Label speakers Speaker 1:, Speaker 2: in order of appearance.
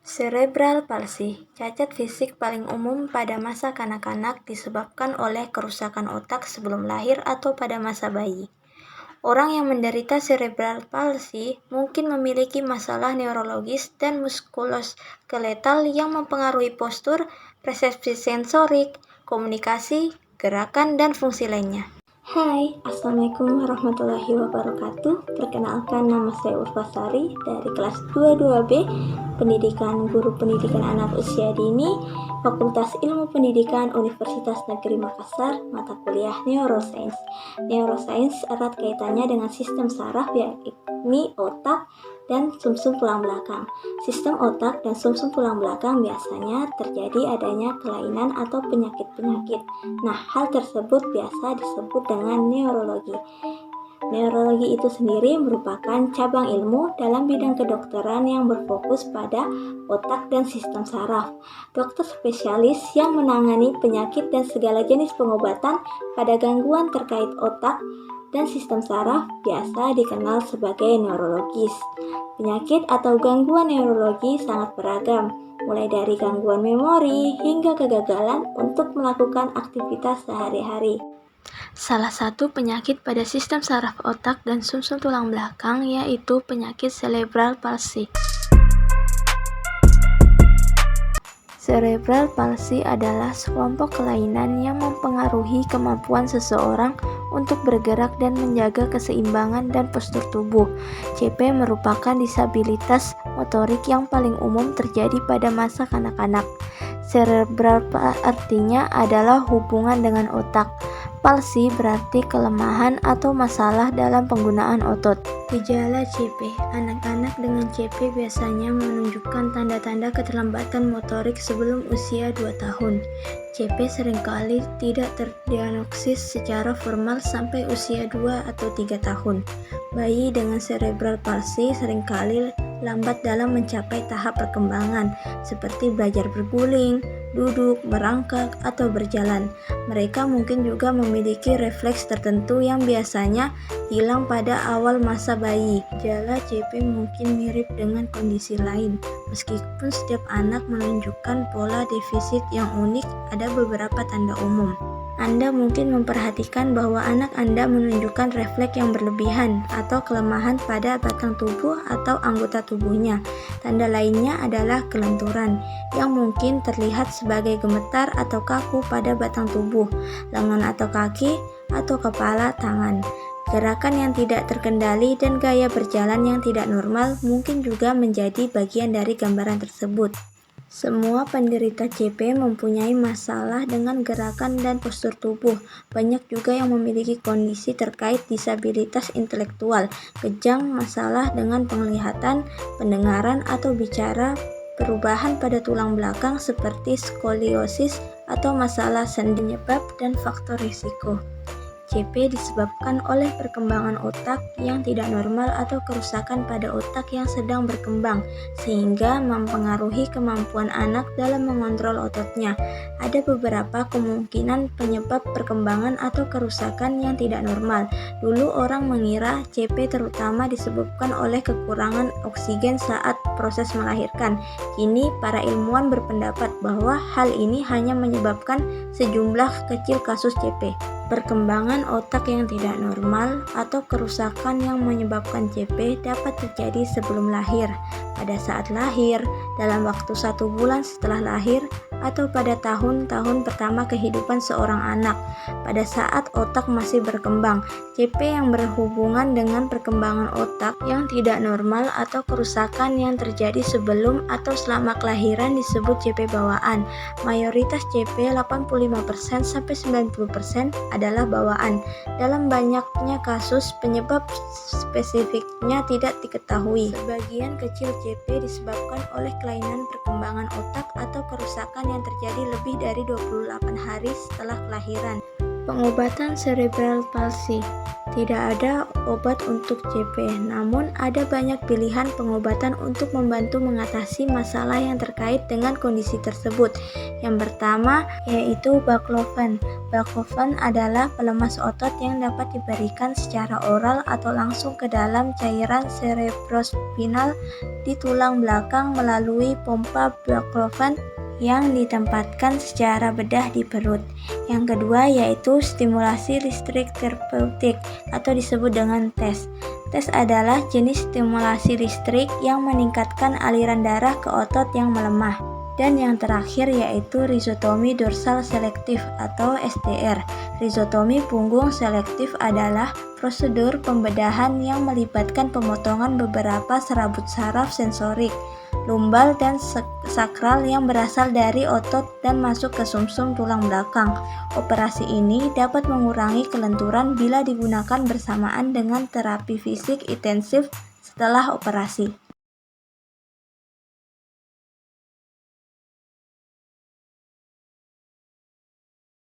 Speaker 1: Cerebral palsy, cacat fisik paling umum pada masa kanak-kanak disebabkan oleh kerusakan otak sebelum lahir atau pada masa bayi. Orang yang menderita cerebral palsy mungkin memiliki masalah neurologis dan muskuloskeletal yang mempengaruhi postur, persepsi sensorik, komunikasi, gerakan, dan fungsi lainnya. Hai, Assalamualaikum warahmatullahi wabarakatuh. Perkenalkan, nama saya Urfasari dari kelas 22B, Pendidikan Guru Pendidikan Anak Usia Dini, Fakultas Ilmu Pendidikan Universitas Negeri Makassar, mata kuliah Neuroscience. Neuroscience erat kaitannya dengan sistem saraf, yakni otak dan sumsum tulang belakang. Sistem otak dan sumsum tulang belakang biasanya terjadi adanya kelainan atau penyakit-penyakit. Nah, hal tersebut biasa disebut dengan neurologi. Neurologi itu sendiri merupakan cabang ilmu dalam bidang kedokteran yang berfokus pada otak dan sistem saraf. Dokter spesialis yang menangani penyakit dan segala jenis pengobatan pada gangguan terkait otak dan sistem saraf biasa dikenal sebagai neurologis. Penyakit atau gangguan neurologi sangat beragam, mulai dari gangguan memori hingga kegagalan untuk melakukan aktivitas sehari-hari. Salah satu penyakit pada sistem saraf otak dan sumsum tulang belakang yaitu penyakit cerebral palsy. Cerebral palsy adalah sekelompok kelainan yang mempengaruhi kemampuan seseorang untuk bergerak dan menjaga keseimbangan dan postur tubuh. CP merupakan disabilitas motorik yang paling umum terjadi pada masa kanak-kanak. Cerebral artinya adalah hubungan dengan otak. Palsy berarti kelemahan atau masalah dalam penggunaan otot. Gejala CP. Anak-anak dengan CP biasanya menunjukkan tanda-tanda keterlambatan motorik sebelum usia 2 tahun. CP seringkali tidak terdiagnosis secara formal sampai usia 2 atau 3 tahun. Bayi dengan cerebral palsy seringkali lambat dalam mencapai tahap perkembangan, seperti belajar berguling, duduk, merangkak, atau berjalan. Mereka mungkin juga memiliki refleks tertentu yang biasanya hilang pada awal masa bayi. Gejala CP mungkin mirip dengan kondisi lain. Meskipun setiap anak menunjukkan pola defisit yang unik, ada beberapa tanda umum. Anda mungkin memperhatikan bahwa anak Anda menunjukkan refleks yang berlebihan atau kelemahan pada batang tubuh atau anggota tubuhnya. Tanda lainnya adalah kelenturan, yang mungkin terlihat sebagai gemetar atau kaku pada batang tubuh, lengan atau kaki, atau kepala, tangan. Gerakan yang tidak terkendali dan gaya berjalan yang tidak normal mungkin juga menjadi bagian dari gambaran tersebut. Semua penderita CP mempunyai masalah dengan gerakan dan postur tubuh. Banyak juga yang memiliki kondisi terkait disabilitas intelektual, kejang, masalah dengan penglihatan, pendengaran, atau bicara, perubahan pada tulang belakang seperti skoliosis atau masalah sendi. Penyebab dan faktor risiko. CP disebabkan oleh perkembangan otak yang tidak normal atau kerusakan pada otak yang sedang berkembang, sehingga mempengaruhi kemampuan anak dalam mengontrol ototnya. Ada beberapa kemungkinan penyebab perkembangan atau kerusakan yang tidak normal. Dulu orang mengira CP terutama disebabkan oleh kekurangan oksigen saat proses melahirkan. Kini para ilmuwan berpendapat bahwa hal ini hanya menyebabkan sejumlah kecil kasus CP. Perkembangan otak yang tidak normal atau kerusakan yang menyebabkan CP dapat terjadi sebelum lahir, pada saat lahir, dalam waktu 1 bulan setelah lahir, atau pada tahun-tahun pertama kehidupan seorang anak, pada saat otak masih berkembang. CP yang berhubungan dengan perkembangan otak yang tidak normal atau kerusakan yang terjadi sebelum atau selama kelahiran disebut CP bawaan. Mayoritas CP 85%-90% adalah bawaan. Dalam banyaknya kasus, penyebab spesifiknya tidak diketahui. Sebagian kecil CP disebabkan oleh kelainan perkembangan otak atau kerusakan yang terjadi lebih dari 28 hari setelah kelahiran. Pengobatan cerebral palsy. Tidak ada obat untuk CP, namun ada banyak pilihan pengobatan untuk membantu mengatasi masalah yang terkait dengan kondisi tersebut. Yang pertama yaitu baclofen. Baclofen adalah pelemas otot yang dapat diberikan secara oral atau langsung ke dalam cairan cerebrospinal di tulang belakang melalui pompa baclofen yang ditempatkan secara bedah di perut. Yang kedua yaitu stimulasi listrik terapeutik atau disebut dengan TES. TES adalah jenis stimulasi listrik yang meningkatkan aliran darah ke otot yang melemah. Dan yang terakhir yaitu rizotomi dorsal selektif atau SDR. Rizotomi punggung selektif adalah prosedur pembedahan yang melibatkan pemotongan beberapa serabut saraf sensorik, lumbal dan sakral yang berasal dari otot dan masuk ke sumsum tulang belakang. Operasi ini dapat mengurangi kelenturan bila digunakan bersamaan dengan terapi fisik intensif setelah operasi.